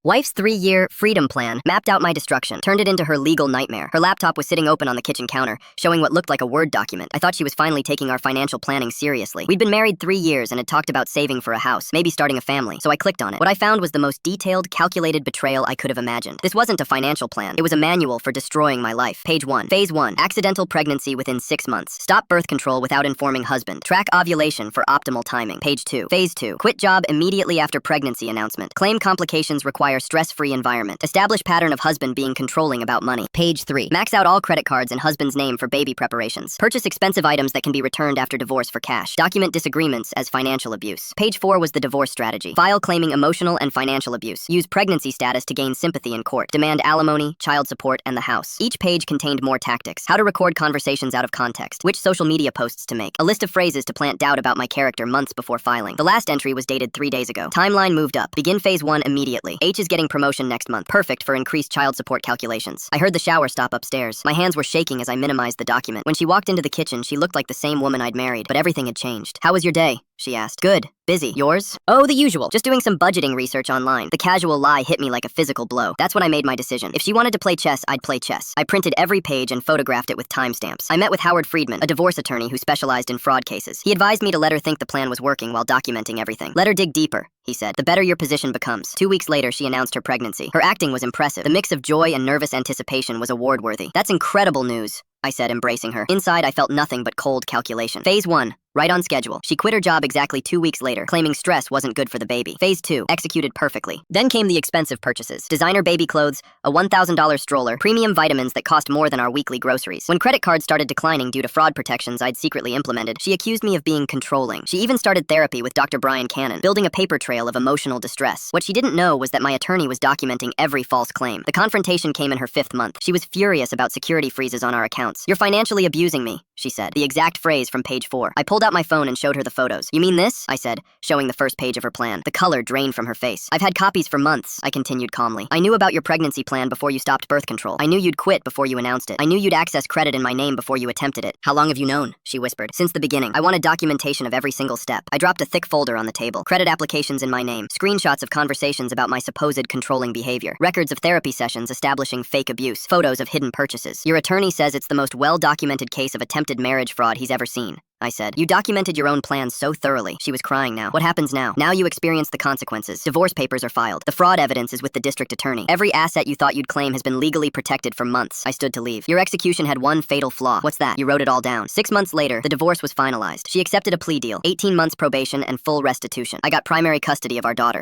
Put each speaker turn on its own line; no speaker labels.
Wife's 3-year freedom plan mapped out my destruction, turned it into her legal nightmare. Her laptop was sitting open on the kitchen counter, showing what looked like a Word document. I thought she was finally taking our financial planning seriously. We'd been married 3 years and had talked about saving for a house, maybe starting a family, so I clicked on it. What I found was the most detailed, calculated betrayal I could have imagined. This wasn't a financial plan. It was a manual for destroying my life. Page 1. Phase 1. Accidental pregnancy within 6 months. Stop birth control without informing husband. Track ovulation for optimal timing. Page 2. Phase 2. Quit job immediately after pregnancy announcement. Claim complications require stress-free environment. Establish pattern of husband being controlling about money. Page 3. Max out all credit cards in husband's name for baby preparations. Purchase expensive items that can be returned after divorce for cash. Document disagreements as financial abuse. Page 4 was the divorce strategy. File claiming emotional and financial abuse. Use pregnancy status to gain sympathy in court. Demand alimony, child support, and the house. Each page contained more tactics. How to record conversations out of context. Which social media posts to make. A list of phrases to plant doubt about my character months before filing. The last entry was dated 3 days ago. Timeline moved up. Begin phase 1 immediately. H is getting promotion next month. Perfect for increased child support calculations. I heard the shower stop upstairs. My hands were shaking as I minimized the document. When she walked into the kitchen, she looked like the same woman I'd married, but everything had changed. How was your day? She asked. Good. Busy. Yours? Oh, the usual. Just doing some budgeting research online. The casual lie hit me like a physical blow. That's when I made my decision. If she wanted to play chess, I'd play chess. I printed every page and photographed it with timestamps. I met with Howard Friedman, a divorce attorney who specialized in fraud cases. He advised me to let her think the plan was working while documenting everything. Let her dig deeper, he said. The better your position becomes. 2 weeks later, she announced her pregnancy. Her acting was impressive. The mix of joy and nervous anticipation was award-worthy. That's incredible news, I said, embracing her. Inside, I felt nothing but cold calculation. Phase 1. Right on schedule. She quit her job exactly 2 weeks later, claiming stress wasn't good for the baby. Phase 2. Executed perfectly. Then came the expensive purchases. Designer baby clothes, a $1,000 stroller, premium vitamins that cost more than our weekly groceries. When credit cards started declining due to fraud protections I'd secretly implemented, she accused me of being controlling. She even started therapy with Dr. Brian Cannon, building a paper trail of emotional distress. What she didn't know was that my attorney was documenting every false claim. The confrontation came in her 5th month. She was furious about security freezes on our accounts. You're financially abusing me, she said. The exact phrase from page 4. I pulled out my phone and showed her the photos. You mean this? I said, showing the first page of her plan. The color drained from her face. I've had copies for months, I continued calmly. I knew about your pregnancy plan before you stopped birth control. I knew you'd quit before you announced it. I knew you'd access credit in my name before you attempted it. How long have you known? She whispered. Since the beginning. I wanted documentation of every single step. I dropped a thick folder on the table. Credit applications in my name. Screenshots of conversations about my supposed controlling behavior. Records of therapy sessions establishing fake abuse. Photos of hidden purchases. Your attorney says it's the most well-documented case of attempted marriage fraud he's ever seen, I said. You documented your own plans so thoroughly. She was crying now. What happens now? Now you experience the consequences. Divorce papers are filed. The fraud evidence is with the district attorney. Every asset you thought you'd claim has been legally protected for months. I stood to leave. Your execution had one fatal flaw. What's that? You wrote it all down. 6 months later, the divorce was finalized. She accepted a plea deal, 18 months probation and full restitution. I got primary custody of our daughter.